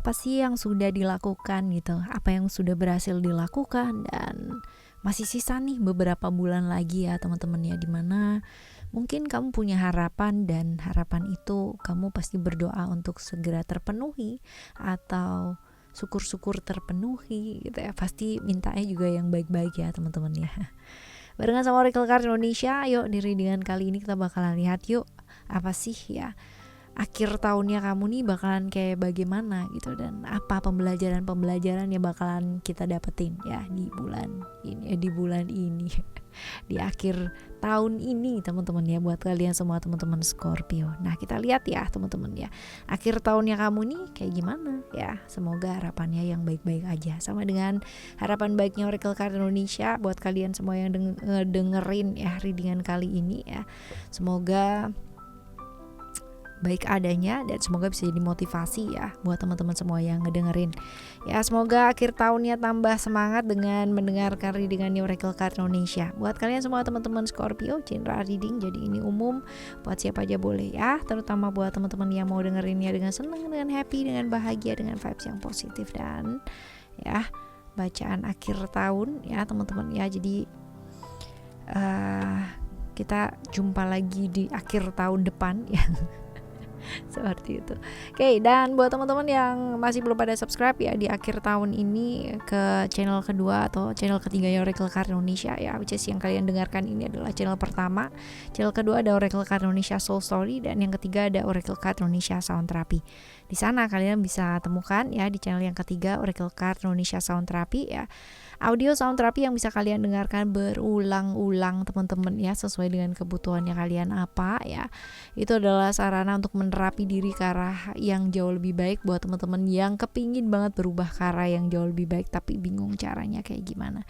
apa sih yang sudah dilakukan gitu, apa yang sudah berhasil dilakukan, dan masih sisa nih beberapa bulan lagi ya teman-teman ya, dimana mungkin kamu punya harapan, dan harapan itu kamu pasti berdoa untuk segera terpenuhi atau syukur-syukur terpenuhi gitu ya. Pasti mintanya juga yang baik-baik ya teman-teman ya. Barengan sama Oracle Card Indonesia, yuk di readingan kali ini kita bakalan lihat yuk apa sih ya akhir tahunnya kamu nih bakalan kayak bagaimana gitu, dan apa pembelajaran yang bakalan kita dapetin ya di bulan ini di akhir tahun ini teman-teman ya, buat kalian semua teman-teman Scorpio. Nah kita lihat ya teman-teman ya, akhir tahunnya kamu nih kayak gimana ya. Semoga harapannya yang baik-baik aja, sama dengan harapan baiknya Oracle Card Indonesia buat kalian semua yang dengerin ya readingan kali ini ya. Semoga baik adanya, dan semoga bisa jadi motivasi ya buat teman-teman semua yang ngedengerin ya. Semoga akhir tahunnya tambah semangat dengan mendengarkan readingan Oracle Card Indonesia. Buat kalian semua teman-teman Scorpio, general reading jadi ini umum, buat siapa aja boleh ya, terutama buat teman-teman yang mau dengerinnya dengan senang, dengan happy, dengan bahagia, dengan vibes yang positif, dan ya bacaan akhir tahun ya teman-teman ya. Jadi kita jumpa lagi di akhir tahun depan ya. Seperti itu. Oke, dan buat teman-teman yang masih belum pada subscribe ya, di akhir tahun ini ke channel kedua atau channel ketiga ya Oracle Card Indonesia ya, which is yang kalian dengarkan ini adalah channel pertama. Channel kedua ada Oracle Card Indonesia Soul Story, dan yang ketiga ada Oracle Card Indonesia Sound Therapy. Di sana kalian bisa temukan ya di channel yang ketiga Oracle Card Indonesia Sound Therapy ya, audio sound therapy yang bisa kalian dengarkan berulang-ulang teman-teman ya, sesuai dengan kebutuhannya kalian apa ya. Itu adalah sarana untuk menerapi diri ke arah yang jauh lebih baik buat teman-teman yang kepingin banget berubah ke arah yang jauh lebih baik tapi bingung caranya kayak gimana.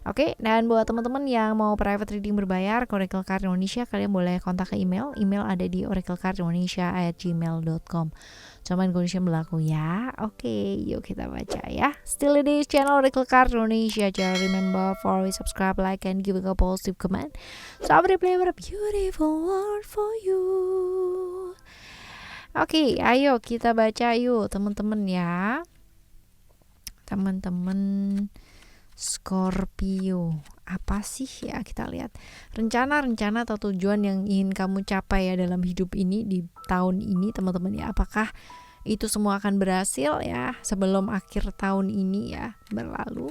Oke, dan buat teman-teman yang mau private reading berbayar ke Oracle Card Indonesia, kalian boleh kontak ke email ada di oraclecardindonesia@gmail.com. Cuman kondisi berlaku ya. Oke, yuk kita baca ya. Still di channel Oracle Card Indonesia. Jangan remember for subscribe, like, and give a positive comment. So I will play a beautiful word for you. Oke, ayo kita baca yuk teman-teman ya. Teman-teman Scorpio, apa sih ya, kita lihat rencana-rencana atau tujuan yang ingin kamu capai ya dalam hidup ini di tahun ini teman-teman ya. Apakah itu semua akan berhasil ya sebelum akhir tahun ini ya berlalu?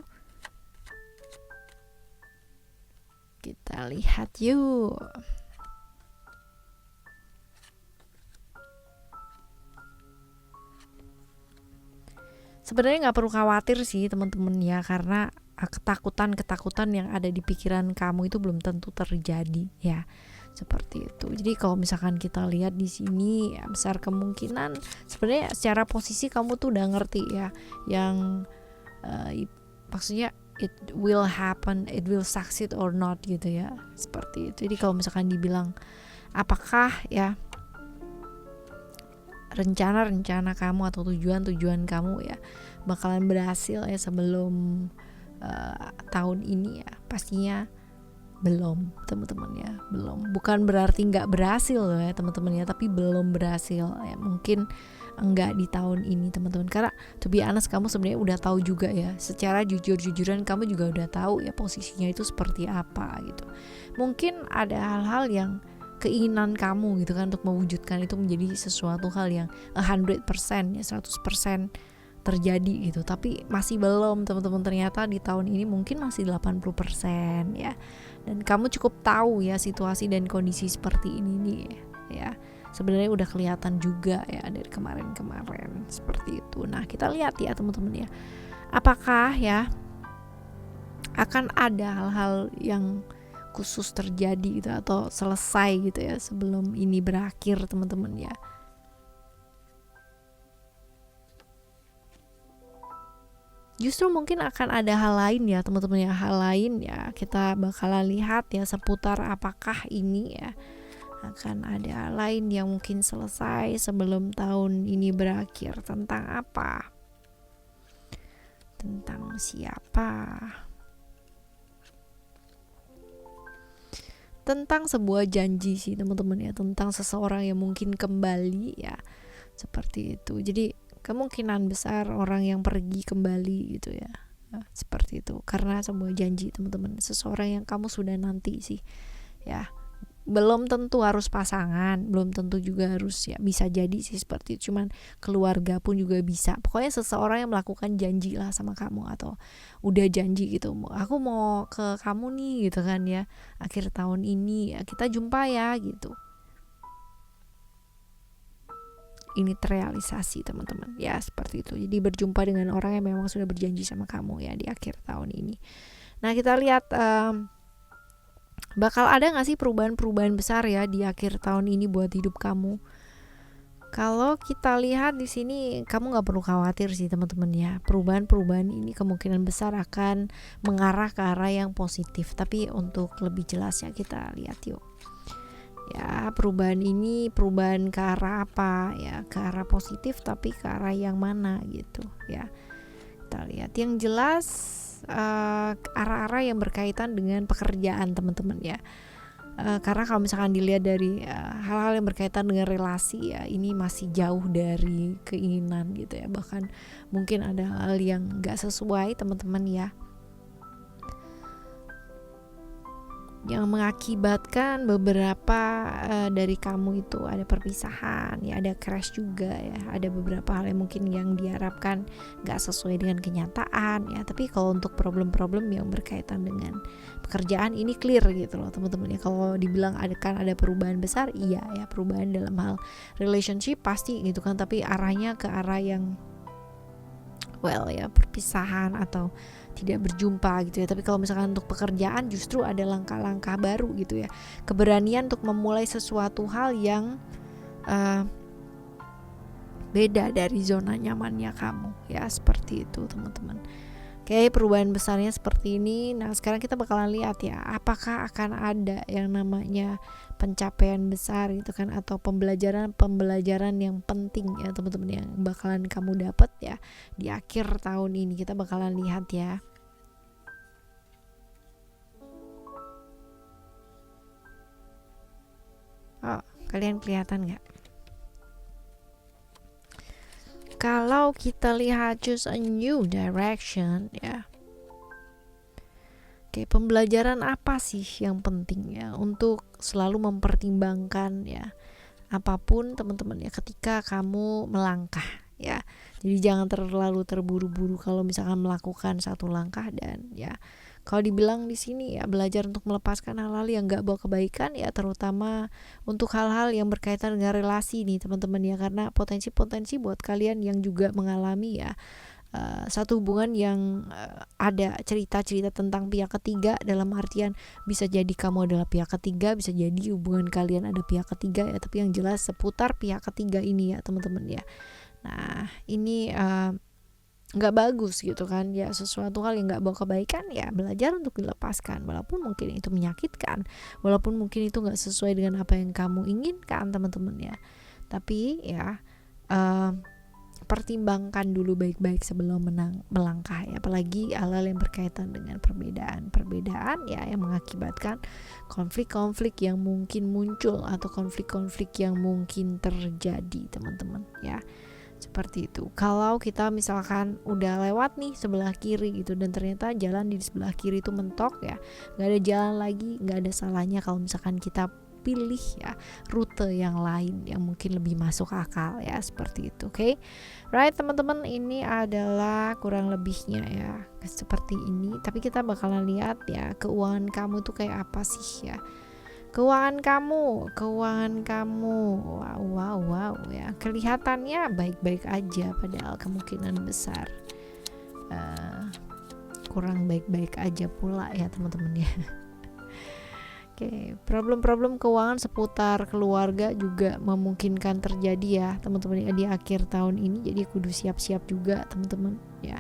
Kita lihat yuk. Sebenarnya nggak perlu khawatir sih teman-teman ya, karena ketakutan yang ada di pikiran kamu itu belum tentu terjadi ya, seperti itu. Jadi kalau misalkan kita lihat di sini ya, besar kemungkinan sebenarnya secara posisi kamu tuh udah ngerti ya yang maksudnya it will happen, it will succeed or not gitu ya, seperti itu. Jadi kalau misalkan dibilang apakah ya rencana-rencana kamu atau tujuan-tujuan kamu ya bakalan berhasil ya sebelum tahun ini ya, pastinya belum teman-teman ya, belum. Bukan berarti nggak berhasil loh ya teman-teman ya, tapi belum berhasil ya, mungkin enggak di tahun ini teman-teman. Karena to be honest, kamu sebenarnya udah tahu juga ya, secara jujur-jujuran kamu juga udah tahu ya posisinya itu seperti apa gitu. Mungkin ada hal-hal yang keinginan kamu gitu kan untuk mewujudkan itu menjadi sesuatu hal yang 100% ya, 100% terjadi gitu, tapi masih belum teman-teman. Ternyata di tahun ini mungkin masih 80% ya, dan kamu cukup tahu ya situasi dan kondisi seperti ini nih ya, sebenarnya udah kelihatan juga ya dari kemarin-kemarin seperti itu. Nah kita lihat ya teman-teman ya, apakah ya akan ada hal-hal yang khusus terjadi gitu atau selesai gitu ya sebelum ini berakhir teman-teman ya. Justru mungkin akan ada hal lain ya teman-teman ya, hal lain ya kita bakalan lihat ya seputar apakah ini ya, akan ada hal lain yang mungkin selesai sebelum tahun ini berakhir. Tentang apa? Tentang siapa? Tentang sebuah janji sih teman-teman ya, tentang seseorang yang mungkin kembali ya, seperti itu. Jadi kemungkinan besar orang yang pergi kembali gitu ya. Seperti itu, karena sebuah janji teman-teman, seseorang yang kamu sudah nanti sih ya. Belum tentu harus pasangan, belum tentu juga harus ya, bisa jadi sih seperti itu, cuman keluarga pun juga bisa. Pokoknya seseorang yang melakukan janji lah sama kamu, atau udah janji gitu, aku mau ke kamu nih gitu kan ya, akhir tahun ini ya, kita jumpa ya gitu. Ini terrealisasi teman-teman ya, seperti itu. Jadi berjumpa dengan orang yang memang sudah berjanji sama kamu ya di akhir tahun ini. Nah, kita lihat bakal ada gak sih perubahan-perubahan besar ya di akhir tahun ini buat hidup kamu? Kalau kita lihat di sini, kamu gak perlu khawatir sih teman-teman ya. Perubahan-perubahan ini kemungkinan besar akan mengarah ke arah yang positif. Tapi untuk lebih jelasnya kita lihat yuk. Ya, perubahan ini perubahan ke arah apa ya? Ke arah positif, tapi ke arah yang mana gitu ya. Kita lihat yang jelas arah-arah yang berkaitan dengan pekerjaan teman-teman ya. Karena kalau misalkan dilihat dari hal-hal yang berkaitan dengan relasi ya, ini masih jauh dari keinginan gitu ya. Bahkan mungkin ada hal yang gak sesuai teman-teman ya, yang mengakibatkan beberapa dari kamu itu ada perpisahan ya, ada crash juga ya, ada beberapa hal yang mungkin yang diharapkan gak sesuai dengan kenyataan ya. Tapi kalau untuk problem-problem yang berkaitan dengan pekerjaan ini clear gitu loh teman-teman ya. Kalau dibilang kan ada perubahan besar, iya ya, perubahan dalam hal relationship pasti gitu kan, tapi arahnya ke arah yang ya perpisahan atau tidak berjumpa gitu ya. Tapi kalau misalkan untuk pekerjaan justru ada langkah-langkah baru gitu ya, keberanian untuk memulai sesuatu hal yang beda dari zona nyamannya kamu ya, seperti itu teman-teman. Oke, perubahan besarnya seperti ini. Nah, sekarang kita bakalan lihat ya, apakah akan ada yang namanya pencapaian besar gitu kan, atau pembelajaran yang penting ya teman-teman, yang bakalan kamu dapat ya di akhir tahun ini. Kita bakalan lihat ya. Oh, kalian kelihatan nggak? Kalau kita lihat choose a new direction ya. Oke, pembelajaran apa sih yang penting ya untuk selalu mempertimbangkan ya apapun teman-teman ya ketika kamu melangkah ya. Jadi jangan terlalu terburu-buru kalau misalkan melakukan satu langkah. Dan ya, kalau dibilang di sini ya, belajar untuk melepaskan hal-hal yang gak bawa kebaikan ya, terutama untuk hal-hal yang berkaitan dengan relasi nih teman-teman ya. Karena potensi-potensi buat kalian yang juga mengalami ya satu hubungan yang ada cerita-cerita tentang pihak ketiga, dalam artian bisa jadi kamu adalah pihak ketiga, bisa jadi hubungan kalian ada pihak ketiga ya. Tapi yang jelas seputar pihak ketiga ini ya teman-teman ya. Nah, ini nggak bagus gitu kan ya, sesuatu hal yang nggak bawa kebaikan ya, belajar untuk dilepaskan, walaupun mungkin itu menyakitkan, walaupun mungkin itu nggak sesuai dengan apa yang kamu inginkan teman-teman ya. Tapi ya pertimbangkan dulu baik-baik sebelum melangkah ya, apalagi hal-hal yang berkaitan dengan perbedaan ya, yang mengakibatkan konflik-konflik yang mungkin muncul atau konflik-konflik yang mungkin terjadi teman-teman ya. Seperti itu. Kalau kita misalkan udah lewat nih sebelah kiri gitu, dan ternyata jalan di sebelah kiri itu mentok ya, gak ada jalan lagi, gak ada salahnya kalau misalkan kita pilih ya rute yang lain yang mungkin lebih masuk akal ya, seperti itu. Oke, right teman-teman, ini adalah kurang lebihnya ya seperti ini. Tapi kita bakalan lihat ya keuangan kamu tuh kayak apa sih ya. Keuangan kamu wow ya, kelihatannya baik-baik aja, padahal kemungkinan besar kurang baik-baik aja pula ya teman-teman ya. Oke, problem-problem keuangan seputar keluarga juga memungkinkan terjadi ya teman-teman ya di akhir tahun ini. Jadi kudu siap-siap juga teman-teman ya,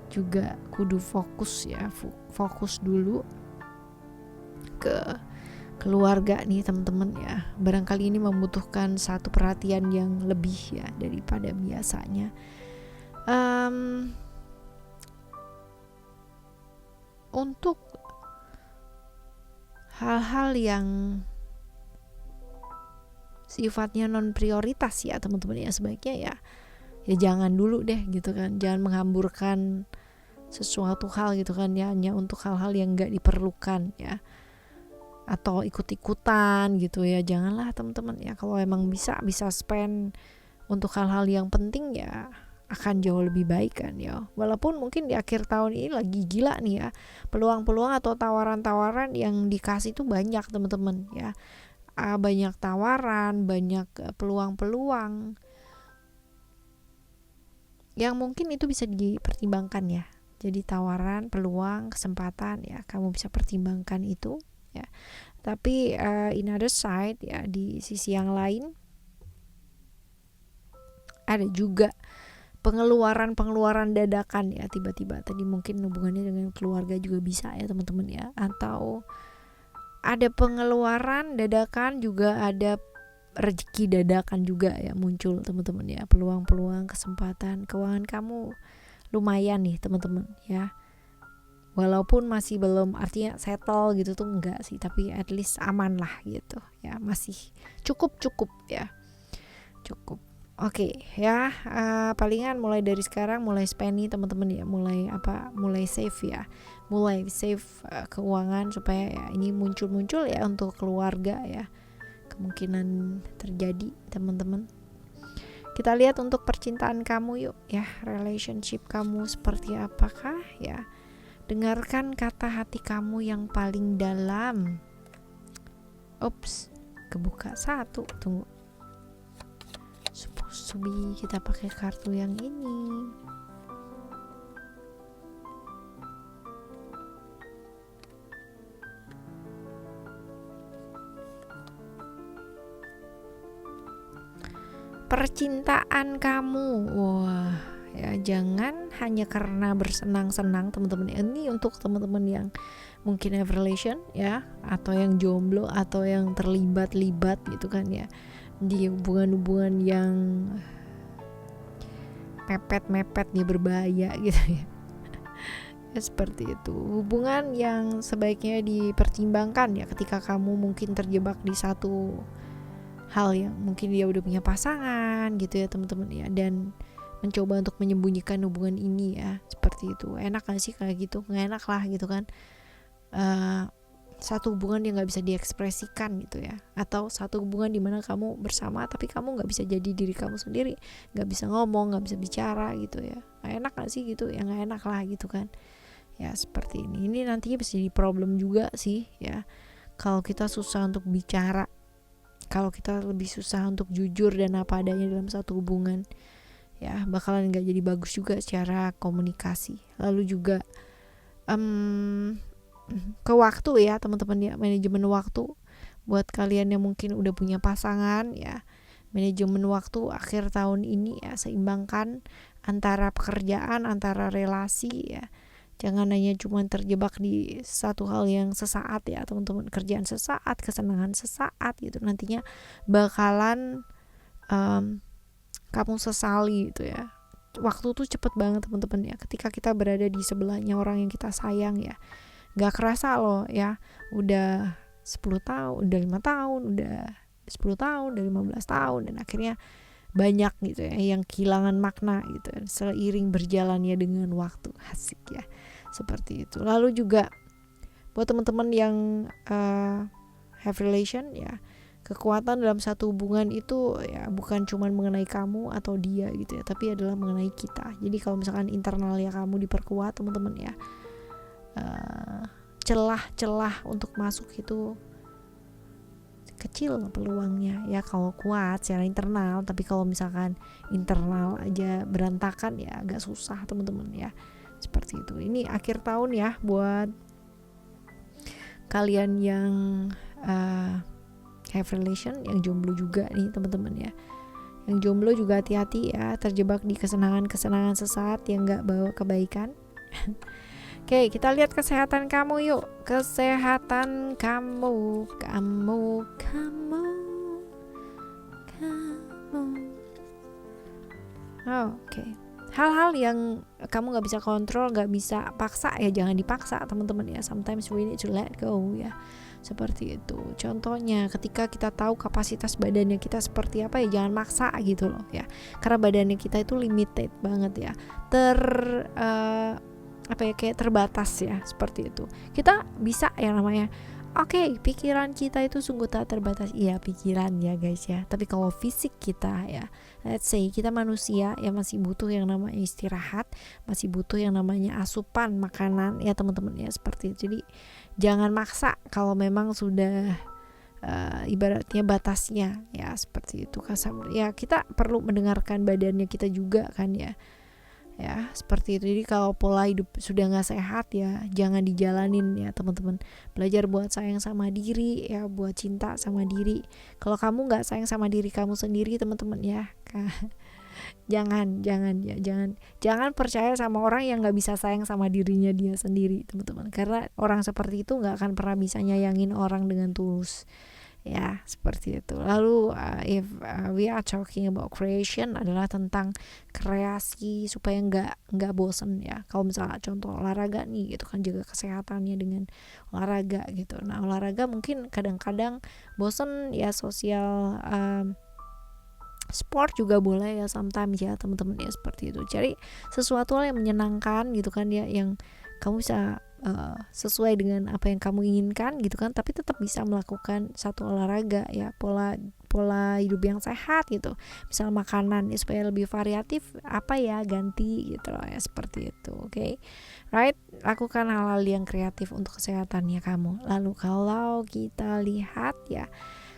juga kudu fokus ya, fokus dulu ke keluarga nih teman-teman ya. Barangkali ini membutuhkan satu perhatian yang lebih ya daripada biasanya. Untuk hal-hal yang sifatnya non prioritas ya teman-teman ya, sebaiknya ya ya jangan dulu deh gitu kan. Jangan menghamburkan sesuatu hal gitu kan ya, hanya untuk hal-hal yang gak diperlukan ya, atau ikut-ikutan gitu ya. Janganlah teman-teman ya. Kalau emang bisa spend untuk hal-hal yang penting ya akan jauh lebih baik kan ya. Walaupun mungkin di akhir tahun ini lagi gila nih ya, peluang-peluang atau tawaran-tawaran yang dikasih tuh banyak teman-teman ya. Banyak tawaran, banyak peluang-peluang yang mungkin itu bisa dipertimbangkan ya. Jadi tawaran, peluang, kesempatan ya, kamu bisa pertimbangkan itu ya. Tapi in other side ya, di sisi yang lain ada juga pengeluaran dadakan ya, tiba-tiba. Tadi mungkin hubungannya dengan keluarga juga bisa ya teman-teman ya. Atau ada pengeluaran dadakan, juga ada rezeki dadakan juga ya muncul teman-teman ya. Peluang-peluang, kesempatan keuangan kamu lumayan nih teman-teman ya. Walaupun masih belum artinya settle gitu tuh enggak sih, tapi at least aman lah gitu ya, masih cukup ya, cukup. Oke ya, palingan mulai dari sekarang mulai spend nih teman-teman ya, mulai save ya, mulai save keuangan supaya ya ini muncul ya untuk keluarga ya, kemungkinan terjadi teman-teman. Kita lihat untuk percintaan kamu yuk ya, relationship kamu seperti apakah ya. Dengarkan kata hati kamu yang paling dalam. Ups, kebuka satu, tunggu. Subi kita pakai kartu yang ini. Percintaan kamu, wah ya, jangan hanya karena bersenang-senang teman-teman. Ini untuk teman-teman yang mungkin have relation ya, atau yang jomblo, atau yang terlibat gitu kan ya, di hubungan-hubungan yang mepet dia berbahaya gitu ya. Ya seperti itu. Hubungan yang sebaiknya dipertimbangkan ya, ketika kamu mungkin terjebak di satu hal yang mungkin dia udah punya pasangan gitu ya teman-teman ya, dan mencoba untuk menyembunyikan hubungan ini ya, seperti itu. Enak gak sih kayak gitu? Nggak enak lah gitu kan. Satu hubungan yang nggak bisa diekspresikan gitu ya, atau satu hubungan dimana kamu bersama tapi kamu nggak bisa jadi diri kamu sendiri, nggak bisa ngomong, nggak bisa bicara gitu ya. Nggak enak gak sih gitu ya? Nggak enak lah gitu kan ya, seperti ini nantinya bisa jadi problem juga sih ya, kalau kita susah untuk bicara, kalau kita lebih susah untuk jujur dan apa adanya dalam satu hubungan ya, bakalan gak jadi bagus juga secara komunikasi. Lalu juga ke waktu ya teman-teman ya, manajemen waktu buat kalian yang mungkin udah punya pasangan ya. Manajemen waktu akhir tahun ini ya, seimbangkan antara pekerjaan, antara relasi ya. Jangan hanya cuma terjebak di satu hal yang sesaat ya teman-teman. Kerjaan sesaat, kesenangan sesaat gitu, nantinya bakalan kamu sesali gitu ya. Waktu tuh cepet banget teman-teman ya, ketika kita berada di sebelahnya orang yang kita sayang ya. Gak kerasa loh ya, udah 10 tahun, udah 5 tahun, udah 10 tahun, udah 15 tahun, dan akhirnya banyak gitu ya yang kehilangan makna gitu ya, seiring berjalannya dengan waktu. Asik ya, seperti itu. Lalu juga buat teman-teman yang have relation ya, kekuatan dalam satu hubungan itu ya bukan cuma mengenai kamu atau dia gitu ya, tapi adalah mengenai kita. Jadi kalau misalkan internalnya kamu diperkuat teman-teman ya, celah-celah untuk masuk itu kecil peluangnya ya kalau kuat secara internal. Tapi kalau misalkan internal aja berantakan ya agak susah teman-teman ya, seperti itu. Ini akhir tahun ya buat kalian yang have relation, yang jomblo juga nih teman-teman ya. Yang jomblo juga hati-hati ya, terjebak di kesenangan sesaat yang gak bawa kebaikan. Oke, kita lihat kesehatan kamu yuk. Kesehatan kamu. Oke. Hal-hal yang kamu gak bisa kontrol, gak bisa paksa ya, jangan dipaksa teman-teman ya. Sometimes we need to let go ya. Seperti itu. Contohnya ketika kita tahu kapasitas badannya kita seperti apa, ya jangan maksa gitu loh ya. Karena badannya kita itu limited banget ya. Kayak terbatas ya, seperti itu. Kita bisa yang namanya pikiran kita itu sungguh tak terbatas. Iya, pikiran ya guys ya. Tapi kalau fisik kita ya, let's say kita manusia ya, masih butuh yang namanya istirahat, masih butuh yang namanya asupan makanan ya teman-teman ya, seperti itu. Jadi jangan maksa kalau memang sudah ibaratnya batasnya ya, seperti itu. Ya kita perlu mendengarkan badannya kita juga kan ya. Ya seperti itu. Jadi kalau pola hidup sudah nggak sehat ya jangan dijalanin ya teman-teman. Belajar buat sayang sama diri ya, buat cinta sama diri. Kalau kamu nggak sayang sama diri kamu sendiri teman-teman ya, jangan percaya sama orang yang nggak bisa sayang sama dirinya dia sendiri teman-teman. Karena orang seperti itu nggak akan pernah bisa nyayangin orang dengan tulus. Ya seperti itu. Lalu if we are talking about creation, adalah tentang kreasi supaya nggak bosen ya. Kalau misalnya contoh olahraga nih gitu kan, jaga kesehatannya dengan olahraga gitu. Nah olahraga mungkin kadang-kadang bosen ya, sosial sport juga boleh ya sometimes ya teman-teman ya, seperti itu. Cari sesuatu yang menyenangkan gitu kan ya, yang kamu bisa sesuai dengan apa yang kamu inginkan gitu kan, tapi tetap bisa melakukan satu olahraga ya, pola hidup yang sehat gitu. Misal makanan ya, supaya lebih variatif ganti gitu loh ya, seperti itu. Oke. Right? Lakukan hal-hal yang kreatif untuk kesehatannya kamu. Lalu kalau kita lihat ya,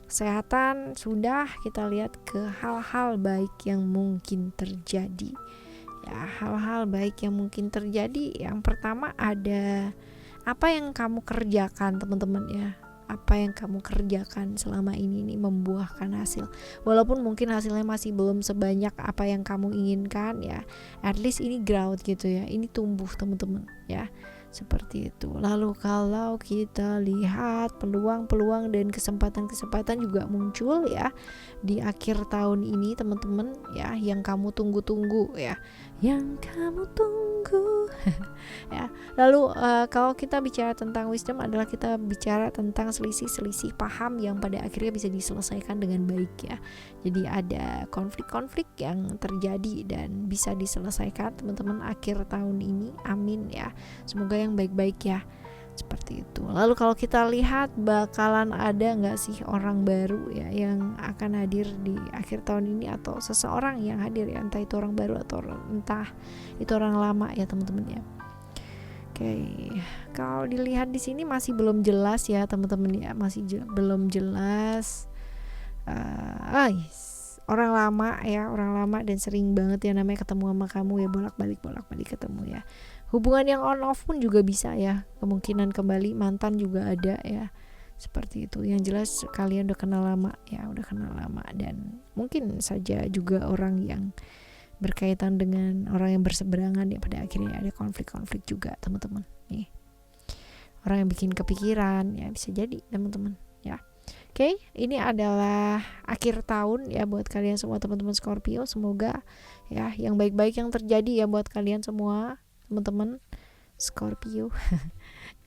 kesehatan sudah, kita lihat ke hal-hal baik yang mungkin terjadi. Ya, hal-hal baik yang mungkin terjadi. Yang pertama ada apa yang kamu kerjakan teman-teman ya. Apa yang kamu kerjakan selama ini membuahkan hasil. Walaupun mungkin hasilnya masih belum sebanyak apa yang kamu inginkan ya, at least ini growth gitu ya. Ini tumbuh teman-teman ya. Seperti itu. Lalu kalau kita lihat peluang-peluang dan kesempatan-kesempatan juga muncul ya di akhir tahun ini teman-teman ya, yang kamu tunggu-tunggu ya, yang kamu tunggu ya. Lalu kalau kita bicara tentang wisdom, adalah kita bicara tentang selisih-selisih paham yang pada akhirnya bisa diselesaikan dengan baik ya. Jadi ada konflik-konflik yang terjadi dan bisa diselesaikan teman-teman akhir tahun ini. Amin ya. Semoga yang baik-baik ya, seperti itu. Lalu kalau kita lihat bakalan ada nggak sih orang baru ya yang akan hadir di akhir tahun ini, atau seseorang yang hadir ya, entah itu orang baru atau entah itu orang lama ya teman-teman ya. Oke, kalau dilihat di sini masih belum jelas ya teman-teman ya, masih belum jelas. Orang lama ya, orang lama dan sering banget ya namanya ketemu sama kamu ya, bolak-balik ketemu ya. Hubungan yang on off pun juga bisa ya, kemungkinan kembali, mantan juga ada ya, seperti itu. Yang jelas kalian udah kenal lama ya, dan mungkin saja juga orang yang berkaitan dengan orang yang berseberangan ya, pada akhirnya ada konflik-konflik juga teman-teman nih. Orang yang bikin kepikiran ya, bisa jadi teman-teman ya. Oke, ini adalah akhir tahun ya buat kalian semua teman-teman Scorpio. Semoga ya yang baik-baik yang terjadi ya buat kalian semua teman-teman Scorpio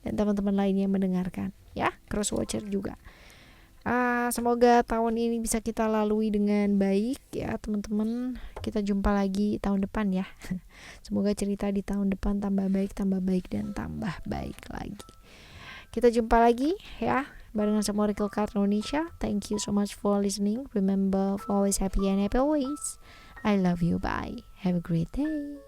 dan teman-teman lainnya yang mendengarkan ya, cross watcher juga. Semoga tahun ini bisa kita lalui dengan baik ya teman-teman. Kita jumpa lagi tahun depan ya. Semoga cerita di tahun depan tambah baik dan tambah baik lagi. Kita jumpa lagi ya barengan sama Oracle Card Indonesia. Thank you so much for listening. Remember, always happy and happy always. I love you. Bye. Have a great day.